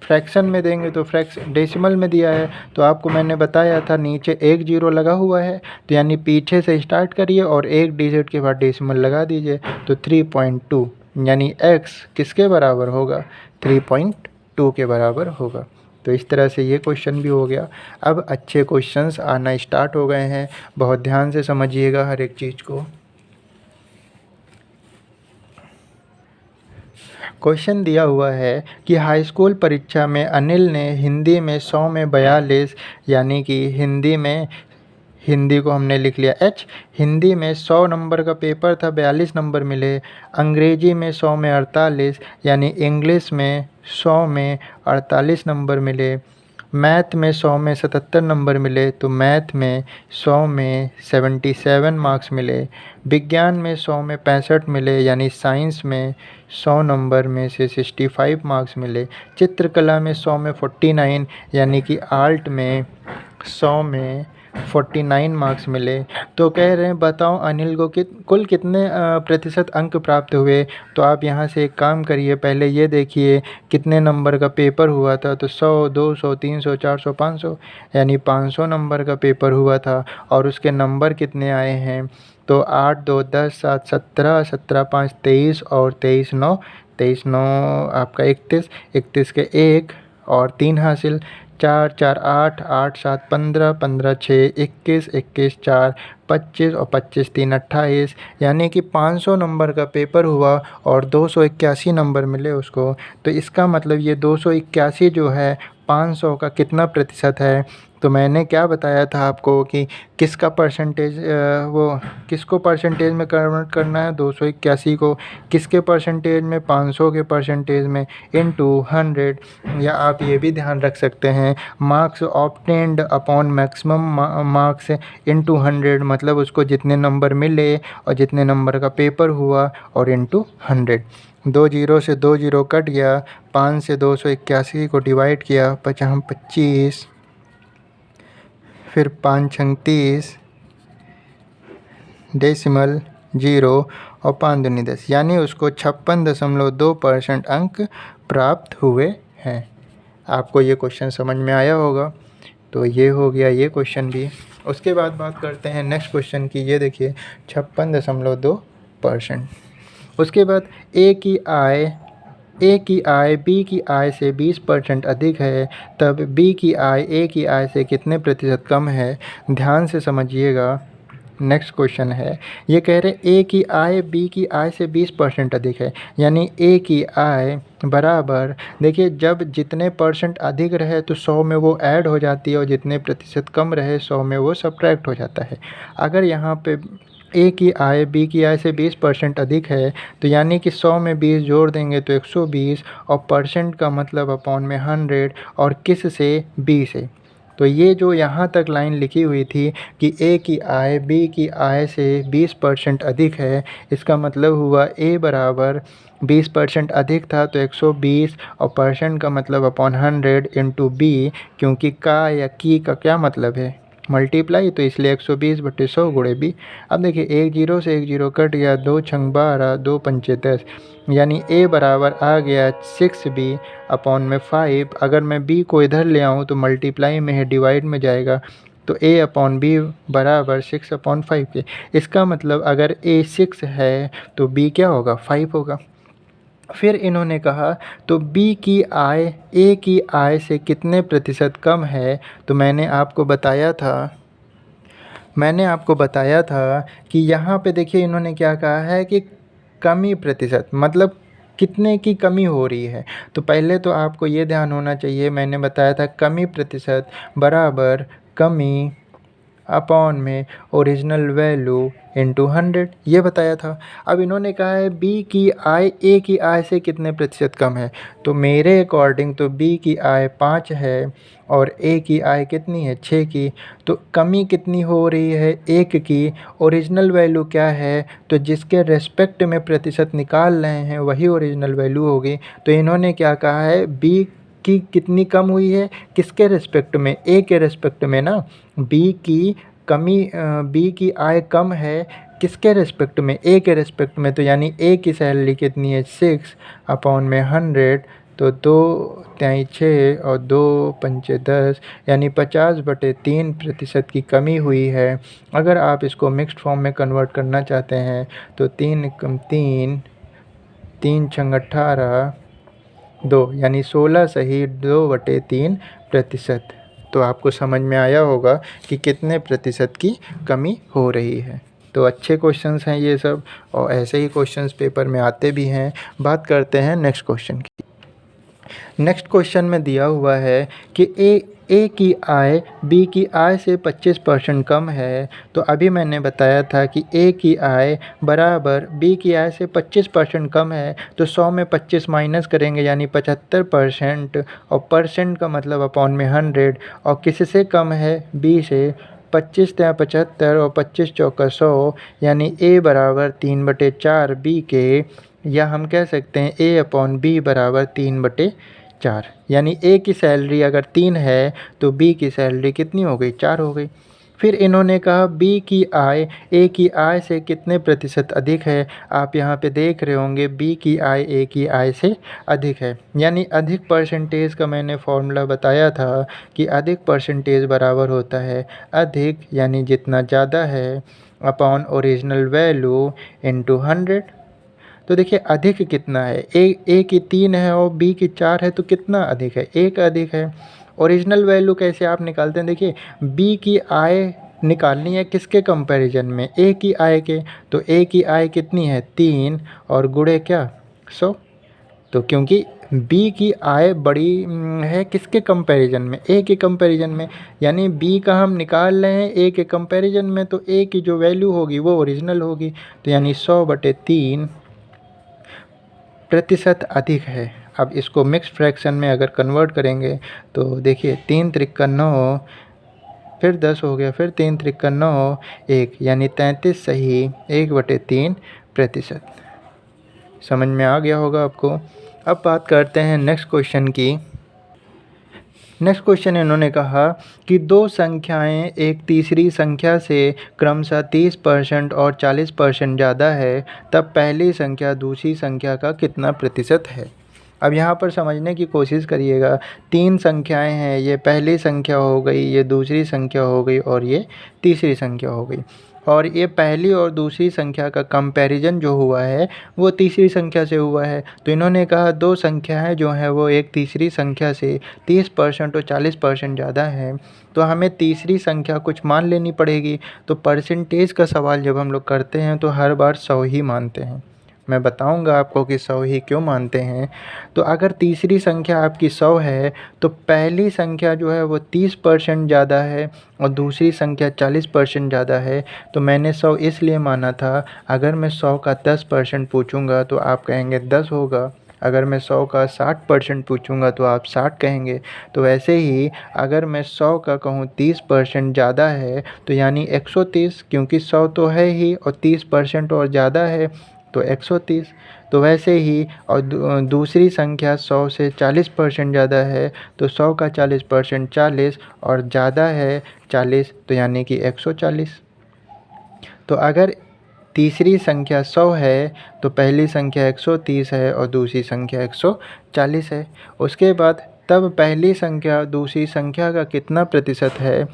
फ्रैक्शन में देंगे तो डेसिमल में दिया है, तो आपको मैंने बताया था नीचे एक जीरो लगा हुआ है, तो यानी पीछे से स्टार्ट करिए और एक डिजिट के बाद डेसिमल लगा दीजिए, तो 3.2 यानी x किसके बराबर होगा, 3.2 के बराबर होगा। तो इस तरह से ये क्वेश्चन भी हो गया। अब अच्छे क्वेश्चंस आना स्टार्ट हो गए हैं, बहुत ध्यान से समझिएगा हर एक चीज़ को। क्वेश्चन दिया हुआ है कि हाई स्कूल परीक्षा में अनिल ने हिंदी में 100 में 42, यानी कि हिंदी को हमने लिख लिया h, हिंदी में 100 नंबर का पेपर था, 42 नंबर मिले। अंग्रेजी में 100 में 48, यानी इंग्लिश में 100 में 48 नंबर मिले। मैथ में 100 में 77 नंबर मिले, तो मैथ में 100 में 77 मार्क्स मिले। विज्ञान में 100 में 65 मिले, यानी साइंस में 100 नंबर में से 65 मार्क्स मिले। चित्रकला में 100 में 49, यानी कि आर्ट में 100 में 49 मार्क्स मिले। तो कह रहे हैं बताओ अनिल को कुल कितने प्रतिशत अंक प्राप्त हुए। तो आप यहाँ से एक काम करिए, पहले ये देखिए कितने नंबर का पेपर हुआ था। तो 100, 200, 300, 400, 500, यानी 500 नंबर का पेपर हुआ था। और उसके नंबर कितने आए हैं, तो 8 2 10 7 17, 17 5 23 और 23 9, 23 9 आपका 31, 31 के 1 और 3 हासिल, 4 4 8, 8 7 15, 15 6 21, 21 4 25 और 25 3 28, यानी कि 500 नंबर का पेपर हुआ और 281 नंबर मिले उसको। तो इसका मतलब ये 281 जो है 500 का कितना प्रतिशत है। तो मैंने क्या बताया था आपको कि किसका परसेंटेज वो किसको परसेंटेज में कन्वर्ट करना है, 281 को किसके परसेंटेज में, 500 के परसेंटेज में, इनटू 100। या आप ये भी ध्यान रख सकते हैं marks obtained upon maximum marks into 100, मतलब उसको जितने नंबर मिले और जितने नंबर का पेपर हुआ और इनटू 100। 2 जीरो से 2 जीरो कट गया, 5 से 281 को डिवाइड किया, 5 25, फिर 5 36, डेसिमल 0 और 5 दूनी 10, यानी उसको 56.2% अंक प्राप्त हुए हैं। आपको ये क्वेश्चन समझ में आया होगा। तो ये हो गया ये क्वेश्चन भी। उसके बाद बात करते हैं नेक्स्ट क्वेश्चन की। ये देखिए 56.2%। उसके बाद ए की आय बी की आय से 20% अधिक है, तब बी की आय ए की आय से कितने प्रतिशत कम है। ध्यान से समझिएगा। नेक्स्ट क्वेश्चन है, ये कह रहे ए की आय बी की आय से 20% अधिक है, यानी ए की आय बराबर, देखिए जब जितने परसेंट अधिक रहे तो 100 में वो ऐड हो जाती है और जितने प्रतिशत कम रहे 100 में वो सब्ट्रैक्ट हो जाता है। अगर यहाँ पे ए की आय बी की आय से 20% अधिक है, तो यानी कि 100 में 20 जोड़ देंगे तो 120, और परसेंट का मतलब अपॉन में 100, और किस से, बी से। तो ये जो यहाँ तक लाइन लिखी हुई थी कि ए की आय बी की आय से 20% अधिक है, इसका मतलब हुआ ए बराबर 20% अधिक था तो 120, और परसेंट का मतलब अपॉन 100 इंटू बी, क्योंकि का या की का क्या मतलब है, मल्टीप्लाई, तो इसलिए 120/100 गुणे बी। अब देखिए एक जीरो से एक जीरो कट गया, 2 छंग 12, 2 पंचे 10, यानी ए बराबर आ गया 6b अपॉन में 5। अगर मैं b को इधर ले आऊँ तो मल्टीप्लाई में है, डिवाइड में जाएगा, तो a अपॉन बी बराबर 6/5 के। इसका मतलब अगर a 6 है तो b क्या होगा, 5 होगा। फिर इन्होंने कहा तो b की आय a की आय से कितने प्रतिशत कम है। तो मैंने आपको बताया था कि यहाँ पे देखिए इन्होंने क्या कहा है कि कमी प्रतिशत, मतलब कितने की कमी हो रही है। तो पहले तो आपको ये ध्यान होना चाहिए, मैंने बताया था कमी प्रतिशत बराबर कमी अपॉन में ओरिजिनल वैल्यू इंटू 100, ये बताया था। अब इन्होंने कहा है बी की आय ए की आय से कितने प्रतिशत कम है। तो मेरे अकॉर्डिंग तो बी की आय 5 है और ए की आय कितनी है, 6 की। तो कमी कितनी हो रही है, 1 की। ओरिजिनल वैल्यू क्या है, तो जिसके रेस्पेक्ट में प्रतिशत निकाल रहे हैं वही ओरिजिनल वैल्यू होगी। तो इन्होंने क्या कहा है, बी की कितनी कम हुई है, किसके रेस्पेक्ट में, ए के रेस्पेक्ट में ना। बी की बी की आय कम है किसके रिस्पेक्ट में, ए के रिस्पेक्ट में। तो यानी ए की सैलरी कितनी है 6/100, तो 2×6 और 2×5 = 10, यानी 50/3% की कमी हुई है। अगर आप इसको मिक्स्ड फॉर्म में कन्वर्ट करना चाहते हैं तो 3×3, 3×6 = 2, यानी 16 सही 2/3%। तो आपको समझ में आया होगा कि कितने प्रतिशत की कमी हो रही है। तो अच्छे क्वेश्चंस हैं ये सब, और ऐसे ही क्वेश्चंस पेपर में आते भी हैं। बात करते हैं नेक्स्ट क्वेश्चन की। नेक्स्ट क्वेश्चन में दिया हुआ है कि ए की आय बी की आय से 25% कम है। तो अभी मैंने बताया था कि ए की आय बराबर बी की आय से 25% कम है, तो 100 में 25 माइनस करेंगे यानी 75%, और परसेंट का मतलब अपॉन में 100, और किससे कम है बी से। 25×75 और 25×4 = 100, यानी ए बराबर 3/4 बी के, या हम कह सकते हैं A/B बराबर 3/4। यानी ए की सैलरी अगर 3 है तो बी की सैलरी कितनी हो गई, 4 हो गई। फिर इन्होंने कहा बी की आय ए की आय से कितने प्रतिशत अधिक है। आप यहाँ पे देख रहे होंगे बी की आय ए की आय से अधिक है, यानी अधिक परसेंटेज का मैंने फॉर्मूला बताया था कि अधिक परसेंटेज बराबर होता है अधिक, यानी जितना ज़्यादा है, अपॉन ओरिजिनल वैल्यू इंटू 100। तो देखिए अधिक कितना है, ए की 3 है और बी की 4 है, तो कितना अधिक है, 1 अधिक है। ओरिजिनल वैल्यू कैसे आप निकालते हैं, देखिए बी की आय निकालनी है किसके कंपैरिजन में, ए की आय के। तो ए की आय कितनी है 3, और गुणे क्या 100। तो क्योंकि बी की आय बड़ी है किसके कंपैरिजन में, ए के कंपैरिजन में, यानी बी का हम निकाल रहे हैं ए के कंपैरिजन में, तो ए की जो वैल्यू होगी वो ओरिजिनल होगी। तो यानी 100/3% अधिक है। अब इसको मिक्स फ्रैक्शन में अगर कन्वर्ट करेंगे तो देखिए 3×9, फिर 10 हो गया, फिर 3×9 1, यानी 33 सही 1/3%। समझ में आ गया होगा आपको। अब बात करते हैं नेक्स्ट क्वेश्चन की। नेक्स्ट क्वेश्चन इन्होंने कहा कि दो संख्याएं एक तीसरी संख्या से क्रमशः 30% और 40% ज़्यादा है, तब पहली संख्या दूसरी संख्या का कितना प्रतिशत है। अब यहाँ पर समझने की कोशिश करिएगा। 3 संख्याएं हैं, ये पहली संख्या हो गई, ये दूसरी संख्या हो गई, और ये तीसरी संख्या हो गई। और ये पहली और दूसरी संख्या का कंपैरिजन जो हुआ है वो तीसरी संख्या से हुआ है। तो इन्होंने कहा दो संख्याएं जो हैं वो एक तीसरी संख्या से 30% और 40% ज़्यादा है, तो हमें तीसरी संख्या कुछ मान लेनी पड़ेगी। तो परसेंटेज का सवाल जब हम लोग करते हैं तो हर बार 100 ही मानते हैं। मैं बताऊंगा आपको कि 100 ही क्यों मानते हैं। तो अगर तीसरी संख्या आपकी 100 है तो पहली संख्या जो है वो 30% ज़्यादा है और दूसरी संख्या 40% ज़्यादा है। तो मैंने 100 इसलिए माना था। अगर मैं 100 का 10% पूछूंगा तो आप कहेंगे 10 होगा। अगर मैं 100 का 60% पूछूंगा तो आप 60 कहेंगे। तो वैसे ही अगर मैं 100 का कहूँ 30% ज़्यादा है तो यानी 130, क्योंकि 100 तो है ही और 30% और ज़्यादा है तो 130। तो वैसे ही और दूसरी संख्या 100 से 40% ज़्यादा है तो 100 का 40% 40 और ज़्यादा है 40, तो यानी कि 140। तो अगर तीसरी संख्या 100 है तो पहली संख्या 130 है और दूसरी संख्या 140 है। उसके बाद तब पहली संख्या दूसरी संख्या का कितना प्रतिशत है,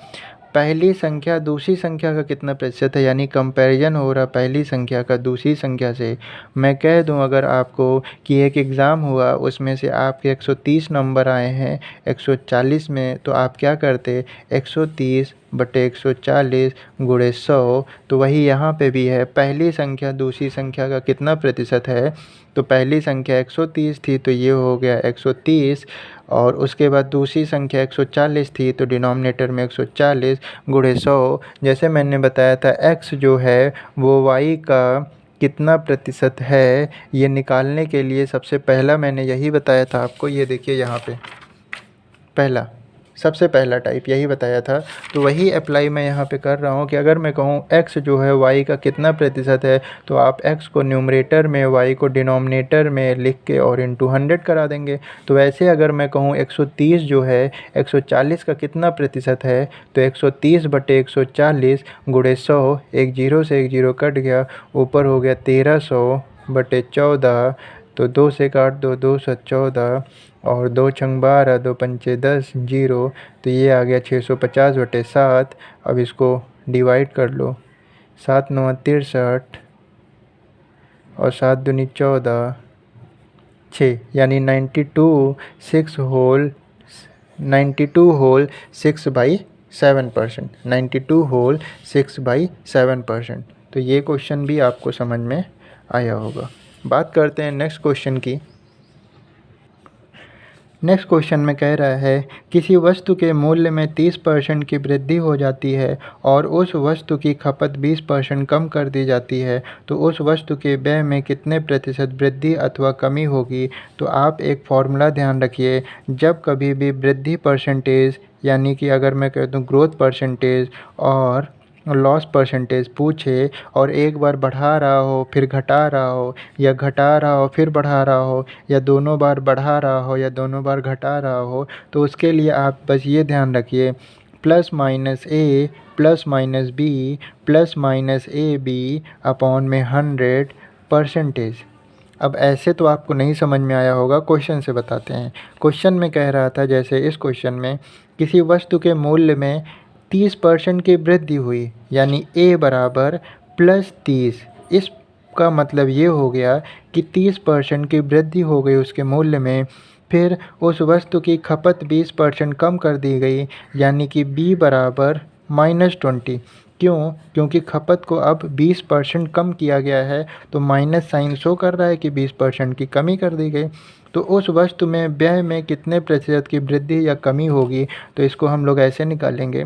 पहली संख्या दूसरी संख्या का कितना प्रतिशत है, यानी कंपैरिजन हो रहा पहली संख्या का दूसरी संख्या से। मैं कह दूं अगर आपको कि एक एग्ज़ाम हुआ उसमें से आपके 130 नंबर आए हैं 140 में, तो आप क्या करते 130/140 गुणे 100। तो वही यहाँ पे भी है, पहली संख्या दूसरी संख्या का कितना प्रतिशत है। तो पहली संख्या 130 थी तो ये हो गया 130, और उसके बाद दूसरी संख्या 140 थी तो डिनोमिनेटर में 140 गुणे 100। जैसे मैंने बताया था x जो है वो y का कितना प्रतिशत है, ये निकालने के लिए सबसे पहला मैंने यही बताया था आपको। ये देखिए यहाँ पे पहला सबसे पहला टाइप यही बताया था। तो वही अप्लाई मैं यहाँ पे कर रहा हूँ कि अगर मैं कहूँ x जो है y का कितना प्रतिशत है, तो आप x को न्यूमरेटर में, y को डिनोमिनेटर में लिख के और इंटू 100 करा देंगे। तो वैसे अगर मैं कहूँ 130 जो है 140 का कितना प्रतिशत है, तो 130 बटे 140 गुणे 100, एक जीरो से एक जीरो कट गया, ऊपर हो गया 1300 बटे 14, तो 2 से काट दो, 2 से 14 और 2 छंग 12, 2 पंचे 10, जीरो, तो ये आ गया 650 बटे 7। अब इसको डिवाइड कर लो, 7 9 63 और 7 दूनी 14, 6, यानी 92 होल 6/7%, 92 होल 6/7%। तो ये क्वेश्चन भी आपको समझ में आया होगा। बात करते हैं नेक्स्ट क्वेश्चन की। नेक्स्ट क्वेश्चन में कह रहा है किसी वस्तु के मूल्य में 30% की वृद्धि हो जाती है और उस वस्तु की खपत 20% कम कर दी जाती है, तो उस वस्तु के व्यय में कितने प्रतिशत वृद्धि अथवा कमी होगी। तो आप एक फॉर्मूला ध्यान रखिए, जब कभी भी वृद्धि परसेंटेज, यानी कि अगर मैं कह दूँ ग्रोथ परसेंटेज और लॉस परसेंटेज पूछे और एक बार बढ़ा रहा हो फिर घटा रहा हो, या घटा रहा हो फिर बढ़ा रहा हो, या दोनों बार बढ़ा रहा हो या दोनों बार घटा रहा हो, तो उसके लिए आप बस ये ध्यान रखिए plus minus a plus minus b plus minus a b upon में 100%। अब ऐसे तो आपको नहीं समझ में आया होगा, क्वेश्चन से बताते हैं। क्वेश्चन में कह रहा था, जैसे इस क्वेश्चन में किसी वस्तु के मूल्य में 30% की वृद्धि हुई, यानी a बराबर +30। इसका मतलब ये हो गया कि 30% की वृद्धि हो गई उसके मूल्य में। फिर उस वस्तु की खपत 20% कम कर दी गई, यानी कि b बराबर -20। क्यों? क्योंकि खपत को अब 20% कम किया गया है, तो माइनस साइन शो कर रहा है कि 20% की कमी कर दी गई। तो उस वस्तु में व्यय में कितने प्रतिशत की वृद्धि या कमी होगी, तो इसको हम लोग ऐसे निकालेंगे।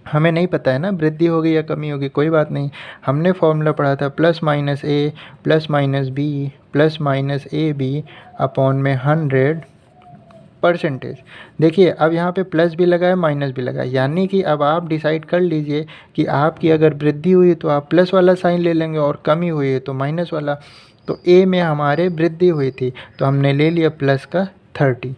हमें नहीं पता है ना वृद्धि होगी या कमी होगी, कोई बात नहीं। हमने फॉर्मूला पढ़ा था plus minus a plus minus b plus minus a b upon में 100%। देखिए अब यहाँ पे प्लस भी लगा है माइनस भी लगा है, यानी कि अब आप डिसाइड कर लीजिए कि आपकी अगर वृद्धि हुई तो आप प्लस वाला साइन ले लेंगे और कमी हुई है तो माइनस वाला। तो ए में हमारे वृद्धि हुई थी तो हमने ले लिया प्लस का 30,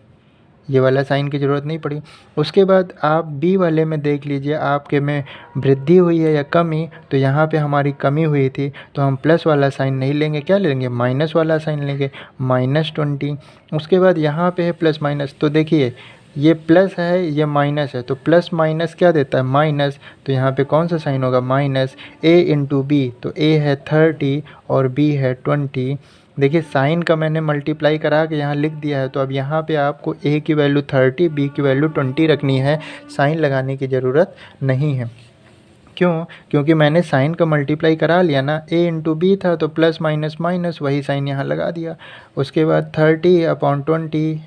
ये वाला साइन की ज़रूरत नहीं पड़ी। उसके बाद आप बी वाले में देख लीजिए आपके में वृद्धि हुई है या कमी, तो यहाँ पे हमारी कमी हुई थी तो हम प्लस वाला साइन नहीं लेंगे, क्या लेंगे माइनस वाला साइन लेंगे, -20। उसके बाद यहाँ पे है प्लस माइनस, तो देखिए ये प्लस है ये माइनस है, तो प्लस माइनस क्या देता है माइनस, तो यहाँ पे कौन सा साइन होगा माइनस। a इंटू बी, तो a है 30 और b है 20। देखिए साइन का मैंने मल्टीप्लाई करा के यहाँ लिख दिया है, तो अब यहाँ पे आपको a की वैल्यू 30 b की वैल्यू 20 रखनी है, साइन लगाने की ज़रूरत नहीं है। क्यों? क्योंकि मैंने साइन का मल्टीप्लाई करा लिया ना, a इंटू बी था तो प्लस माइनस माइनस, वही साइन यहाँ लगा दिया। उसके बाद 30/20,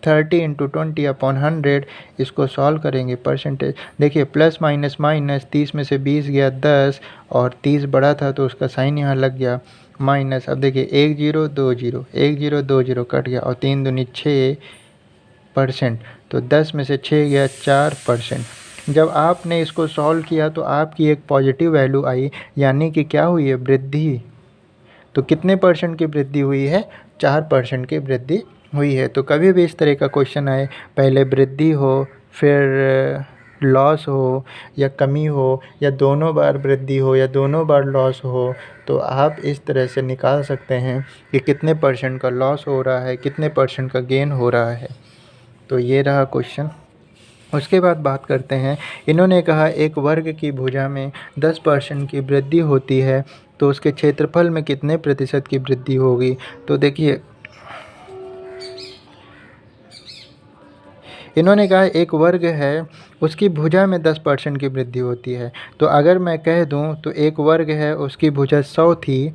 30 इंटू 20/100, इसको सॉल्व करेंगे परसेंटेज। देखिए प्लस माइनस माइनस, 30 में से 20 गया 10 और 30 बड़ा था तो उसका साइन यहाँ लग गया माइनस। अब देखिए 1 0 2 0, 1 0 2 0 कट गया और 3 दूनी 6%, तो 10 में से 6 गया 4%। जब आपने इसको सॉल्व किया तो आपकी एक पॉजिटिव वैल्यू आई, यानी कि क्या हुई है वृद्धि। तो कितने परसेंट की वृद्धि हुई है, 4% की वृद्धि हुई है। तो कभी भी इस तरह का क्वेश्चन आए, पहले वृद्धि हो फिर लॉस हो या कमी हो या दोनों बार वृद्धि हो या दोनों बार लॉस हो, तो आप इस तरह से निकाल सकते हैं कि कितने परसेंट का लॉस हो रहा है, कितने परसेंट का गेन हो रहा है। तो ये रहा क्वेश्चन। उसके बाद बात करते हैं, इन्होंने कहा एक वर्ग की भुजा में 10% की वृद्धि होती है तो उसके क्षेत्रफल में कितने प्रतिशत की वृद्धि होगी। तो देखिए इन्होंने कहा एक वर्ग है उसकी भुजा में 10% की वृद्धि होती है, तो अगर मैं कह दूं तो एक वर्ग है उसकी भुजा 100 थी,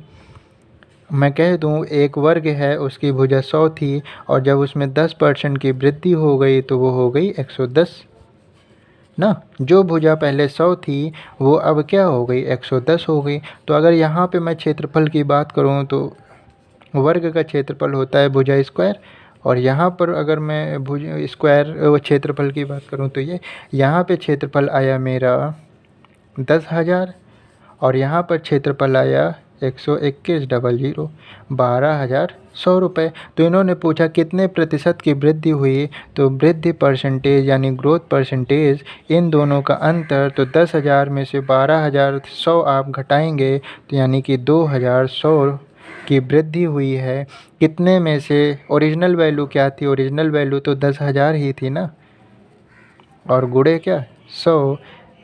मैं कह दूं एक वर्ग है उसकी भुजा 100 थी और जब उसमें 10% की वृद्धि हो गई तो वो हो गई 110 ना। जो भुजा पहले 100 थी वो अब क्या हो गई 110 हो गई। तो अगर यहाँ पे मैं क्षेत्रफल की बात करूँ तो वर्ग का क्षेत्रफल होता है भुजा स्क्वायर और यहाँ पर अगर मैं भुज स्क्वायर क्षेत्रफल की बात करूँ तो ये यहाँ पे क्षेत्रफल आया मेरा 10,000 और यहाँ पर क्षेत्रफल आया 121,000 12,100 रुपये। तो इन्होंने पूछा कितने प्रतिशत की वृद्धि हुई, तो वृद्धि परसेंटेज यानी ग्रोथ परसेंटेज इन दोनों का अंतर, तो 10,000 में से 12,100 आप घटाएंगे तो यानी कि 2,100 की वृद्धि हुई है। कितने में से ओरिजिनल वैल्यू क्या थी, ओरिजिनल वैल्यू तो 10,000 ही थी ना, और गुणे क्या 100,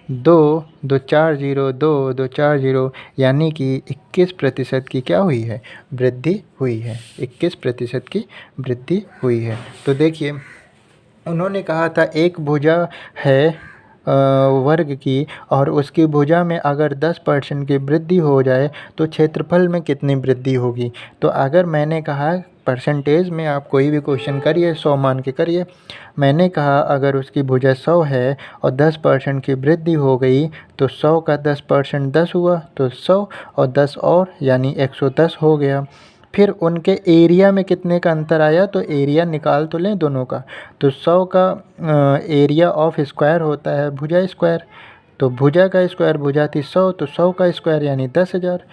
2 2 4 0 2 2 4 0 यानी कि 21% की क्या हुई है, वृद्धि हुई है। 21% की वृद्धि हुई है। तो देखिए उन्होंने कहा था एक भुजा है वर्ग की और उसकी भुजा में अगर 10% की वृद्धि हो जाए तो क्षेत्रफल में कितनी वृद्धि होगी। तो अगर मैंने कहा परसेंटेज में आप कोई भी क्वेश्चन करिए 100 मान के करिए। मैंने कहा अगर उसकी भुजा 100 है और 10% की वृद्धि हो गई तो 100 का 10% 10 हुआ, तो 100 और 10 और यानी 110 हो गया। फिर उनके एरिया में कितने का अंतर आया, तो एरिया निकाल तो लें दोनों का। तो 100 का एरिया ऑफ स्क्वायर होता है भुजा स्क्वायर, तो भुजा का स्क्वायर भुजा थी 100 तो 100 का स्क्वायर यानी 10,000।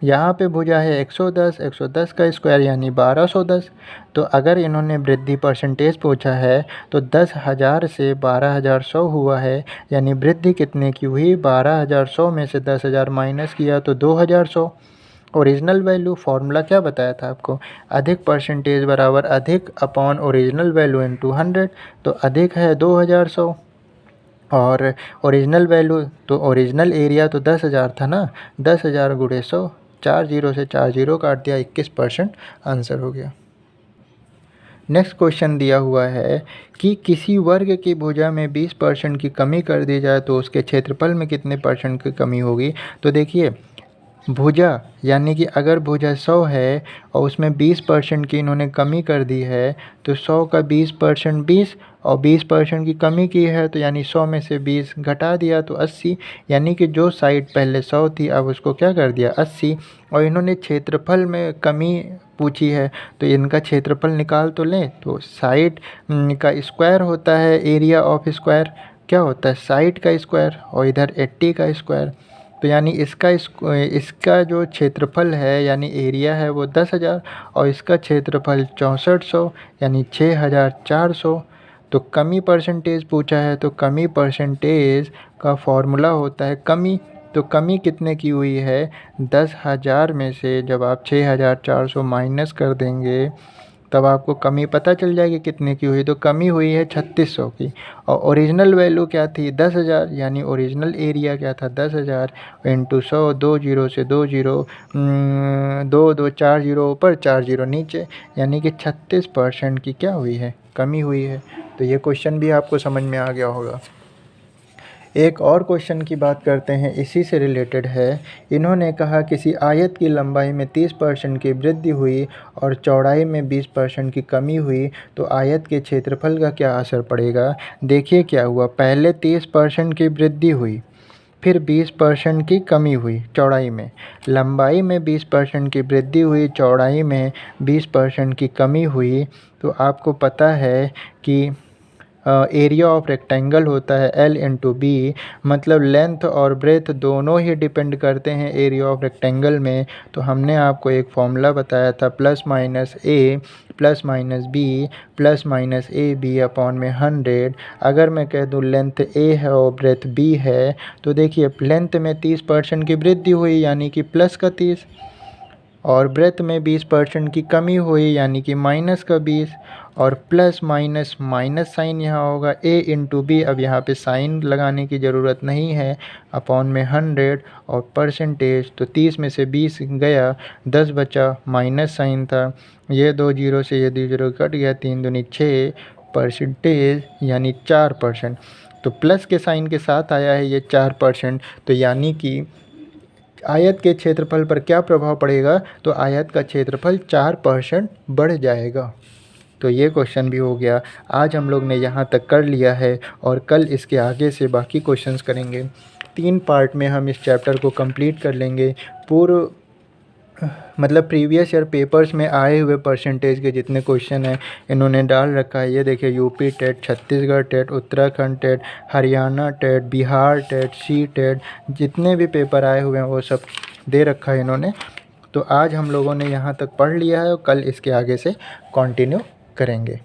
यहाँ पे भुजा है 110, 110 का स्क्वायर यानी 1210। तो अगर इन्होंने वृद्धि परसेंटेज पूछा है तो 10,000 से 12,100 हुआ है, यानी वृद्धि कितने की हुई, 12,100 में से 10,000 माइनस किया तो 2,100। ओरिजिनल वैल्यू फॉर्मूला क्या बताया था आपको, अधिक परसेंटेज बराबर अधिक अपॉन ओरिजिनल वैल्यू इनटू 100। तो अधिक है 2,100 और ओरिजिनल वैल्यू तो ओरिजिनल एरिया तो 10,000 था ना, 10,000 गुणे 100, 4 0 से 4 0 काट दिया, 21% आंसर हो गया। नेक्स्ट क्वेश्चन दिया हुआ है कि किसी वर्ग की भुजा में 20% की कमी कर दी जाए तो उसके क्षेत्रफल में कितने परसेंट की कमी होगी। तो देखिए भुजा यानी कि अगर भुजा 100 है और उसमें 20% की इन्होंने कमी कर दी है तो 100 का 20% 20 और 20% की कमी की है तो यानी 100 में से 20 घटा दिया तो 80, यानी कि जो साइड पहले 100 थी अब उसको क्या कर दिया 80। और इन्होंने क्षेत्रफल में कमी पूछी है तो इनका क्षेत्रफल निकाल तो लें। तो साइड का स्क्वायर होता है एरिया ऑफ स्क्वायर, क्या होता है साइड का स्क्वायर, और इधर 80 का स्क्वायर। तो यानी इसका जो क्षेत्रफल है यानी एरिया है वो 10,000 और इसका क्षेत्रफल 6400 यानी 6,400। तो कमी परसेंटेज पूछा है तो कमी परसेंटेज का फॉर्मूला होता है कमी। तो कमी कितने की हुई है, 10,000 में से जब आप 6,400 माइनस कर देंगे तब आपको कमी पता चल जाएगी कितने की हुई। तो कमी हुई है 3600 की। और ओरिजिनल वैल्यू क्या थी 10,000, यानी ओरिजिनल एरिया क्या था 10,000 इंटू 100, 2 0 से 2 0, 2 2 4 0 ऊपर 4 0 नीचे, यानी कि 36% की क्या हुई है, कमी हुई है। तो ये क्वेश्चन भी आपको समझ में आ गया होगा। एक और क्वेश्चन की बात करते हैं, इसी से रिलेटेड है। इन्होंने कहा किसी आयत की लंबाई में 30% की वृद्धि हुई और चौड़ाई में 20% की कमी हुई तो आयत के क्षेत्रफल का क्या असर पड़ेगा। देखिए क्या हुआ, पहले 30% की वृद्धि हुई, फिर 20% की कमी हुई चौड़ाई में, लंबाई में 20% की वृद्धि हुई, चौड़ाई में 20% की कमी हुई। तो आपको पता है कि एरिया ऑफ रेक्टेंगल होता है L इंटू बी, मतलब लेंथ और ब्रेथ दोनों ही डिपेंड करते हैं एरिया ऑफ रेक्टेंगल में। तो हमने आपको एक फॉर्मूला बताया था plus minus a plus minus b plus minus a b upon में 100। अगर मैं कह दूँ लेंथ ए है और ब्रेथ बी है तो देखिए लेंथ में 30% की वृद्धि हुई यानी कि प्लस का 30, और ब्रेथ में 20% की कमी हुई यानी कि माइनस का 20, और प्लस माइनस माइनस साइन यहाँ होगा a इंटू बी, अब यहाँ पे साइन लगाने की ज़रूरत नहीं है, अपॉन में 100 और परसेंटेज। तो 30 में से 20 गया, 10 बचा, माइनस साइन था, ये 2 जीरो से ये 2 जीरो कट गया, 3 दूनी 6, परसेंटेज यानी 4%। तो प्लस के साइन के साथ आया है ये 4%। तो यानी कि आयत के क्षेत्रफल पर क्या प्रभाव पड़ेगा, तो आयत का क्षेत्रफल 4% बढ़ जाएगा। तो ये क्वेश्चन भी हो गया। आज हम लोग ने यहाँ तक कर लिया है और कल इसके आगे से बाकी क्वेश्चंस करेंगे। 3 पार्ट में हम इस चैप्टर को कंप्लीट कर लेंगे। पूर्व मतलब प्रीवियस ईयर पेपर्स में आए हुए परसेंटेज के जितने क्वेश्चन हैं इन्होंने डाल रखा है। ये देखिए UP TET, Chhattisgarh TET, Uttarakhand TET, Haryana TET, Bihar TET, C TET, जितने भी पेपर आए हुए हैं वो सब दे रखा है इन्होंने। तो आज हम लोगों ने यहाँ तक पढ़ लिया है और कल इसके आगे से कंटिन्यू करेंगे।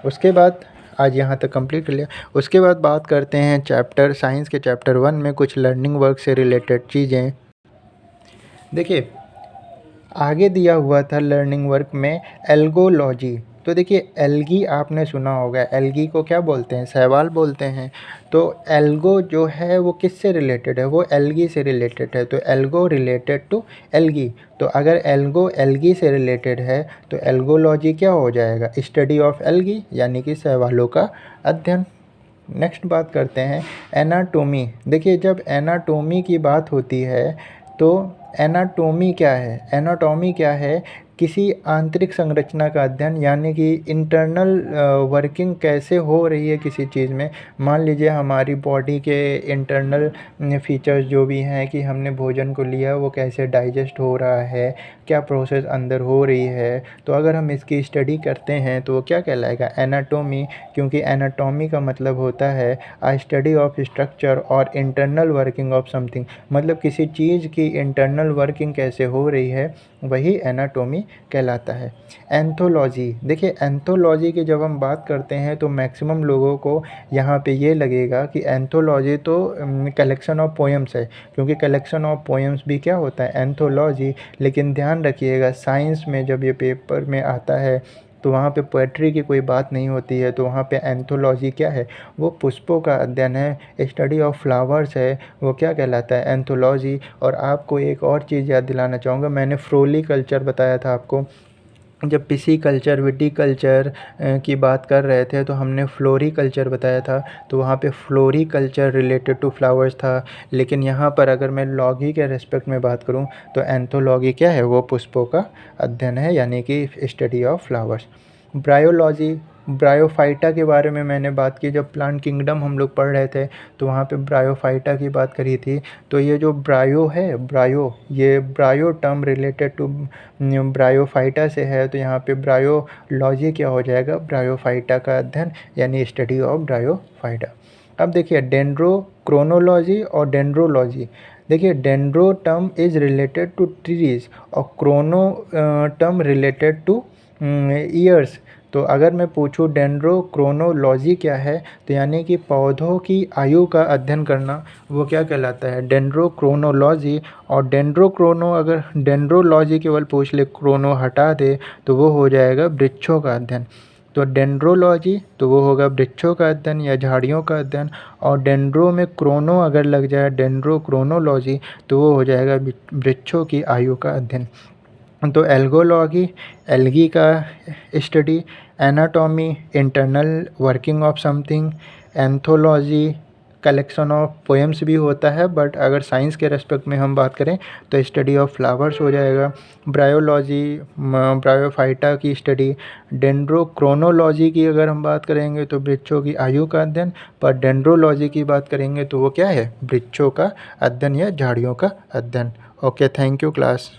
उसके बाद आज यहाँ तक कंप्लीट कर लिया। उसके बाद बात करते हैं चैप्टर साइंस के चैप्टर 1 में कुछ लर्निंग वर्क से रिलेटेड चीज़ें। देखिए आगे दिया हुआ था लर्निंग वर्क में एल्गोलॉजी। तो देखिए एल्गी आपने सुना होगा, एल्गी को क्या बोलते हैं, शैवाल बोलते हैं। तो एल्गो जो है वो किससे रिलेटेड है, वो एल्गी से रिलेटेड है। तो एल्गो रिलेटेड टू एल्गी। तो अगर एल्गो एल्गी से रिलेटेड है तो एल्गोलॉजी क्या हो जाएगा, स्टडी ऑफ एल्गी यानी कि शैवालों का अध्ययन। नेक्स्ट बात करते हैं एनाटोमी। देखिए जब एनाटोमी की बात होती है तो एनाटोमी क्या है, एनाटोमी क्या है, किसी आंतरिक संरचना का अध्ययन यानी कि इंटरनल वर्किंग कैसे हो रही है किसी चीज़ में। मान लीजिए हमारी बॉडी के इंटरनल फीचर्स जो भी हैं कि हमने भोजन को लिया वो कैसे डाइजेस्ट हो रहा है, क्या प्रोसेस अंदर हो रही है। तो अगर हम इसकी स्टडी करते हैं तो वो क्या कहलाएगा, एनाटोमी। क्योंकि एनाटोमी का मतलब होता है आ स्टडी ऑफ स्ट्रक्चर और इंटरनल वर्किंग ऑफ समथिंग। मतलब किसी चीज़ की इंटरनल वर्किंग कैसे हो रही है वही एनाटोमी कहलाता है। एंथोलॉजी, देखिए एंथोलॉजी की जब हम बात करते हैं तो मैक्सिमम लोगों को यहाँ पे ये लगेगा कि एंथोलॉजी तो कलेक्शन ऑफ पोएम्स है, क्योंकि कलेक्शन ऑफ पोएम्स भी क्या होता है, एंथोलॉजी। लेकिन ध्यान रखिएगा साइंस में जब ये पेपर में आता है तो वहाँ पे पोएट्री की कोई बात नहीं होती है। तो वहाँ पे एंथोलॉजी क्या है, वो पुष्पों का अध्ययन है, स्टडी ऑफ फ्लावर्स है, वो क्या कहलाता है, एंथोलॉजी। और आपको एक और चीज़ याद दिलाना चाहूँगा, मैंने फ्लोरीकल्चर बताया था आपको। जब पिसीकल्चर विटीकल्चर की बात कर रहे थे तो हमने फ्लोरीकल्चर बताया था। तो वहाँ पे फ्लोरीकल्चर रिलेटेड टू फ्लावर्स था। लेकिन यहाँ पर अगर मैं लॉगी के रेस्पेक्ट में बात करूँ तो एंथोलॉगी क्या है, वो पुष्पों का अध्ययन है यानी कि study of flowers. Bryology, bryophyta के बारे में मैंने बात की। जब प्लांट किंगडम हम लोग पढ़ रहे थे तो वहाँ पे ब्रायोफाइटा की बात करी थी। तो ये जो ब्रायो है, ब्रायो, ये ब्रायो टर्म रिलेटेड टू ब्रायोफाइटा से है। तो यहाँ पे ब्रायोलॉजी क्या हो जाएगा, ब्रायोफाइटा का अध्ययन यानी स्टडी ऑफ ब्रायोफाइटा। अब देखिए डेंड्रोक्रोनोलॉजी और डेंड्रोलॉजी। देखिए dendro term is related to trees और chrono term related to years. तो अगर मैं पूछूँ डेंड्रोक्रोनोलॉजी क्या है, तो यानी कि पौधों की आयु का अध्ययन करना, वो क्या कहलाता है, डेंड्रोक्रोनोलॉजी। और डेंड्रोक्रोनो, अगर डेंड्रोलॉजी केवल पूछ ले, क्रोनो हटा दे तो वो हो जाएगा वृक्षों का अध्ययन। तो डेंड्रोलॉजी तो वो होगा वृक्षों का अध्ययन या झाड़ियों का अध्ययन। और डेंड्रो में क्रोनो अगर लग जाए, डेंड्रोक्रोनोलॉजी, तो वो हो जाएगा वृक्षों की आयु का अध्ययन। तो एल्गोलॉगी एल्गी का study, anatomy internal working of something, anthology collection of poems भी होता है, बट अगर साइंस के रेस्पेक्ट में हम बात करें तो स्टडी ऑफ फ्लावर्स हो जाएगा। ब्रायोलॉजी ब्रायोफाइटा की स्टडी। डेंड्रोक्रोनोलॉजी की अगर हम बात करेंगे तो वृक्षों की आयु का अध्ययन, पर डेंड्रोलॉजी की बात करेंगे तो वो क्या है, वृक्षों का अध्ययन या झाड़ियों का अध्ययन। Okay, thank you class.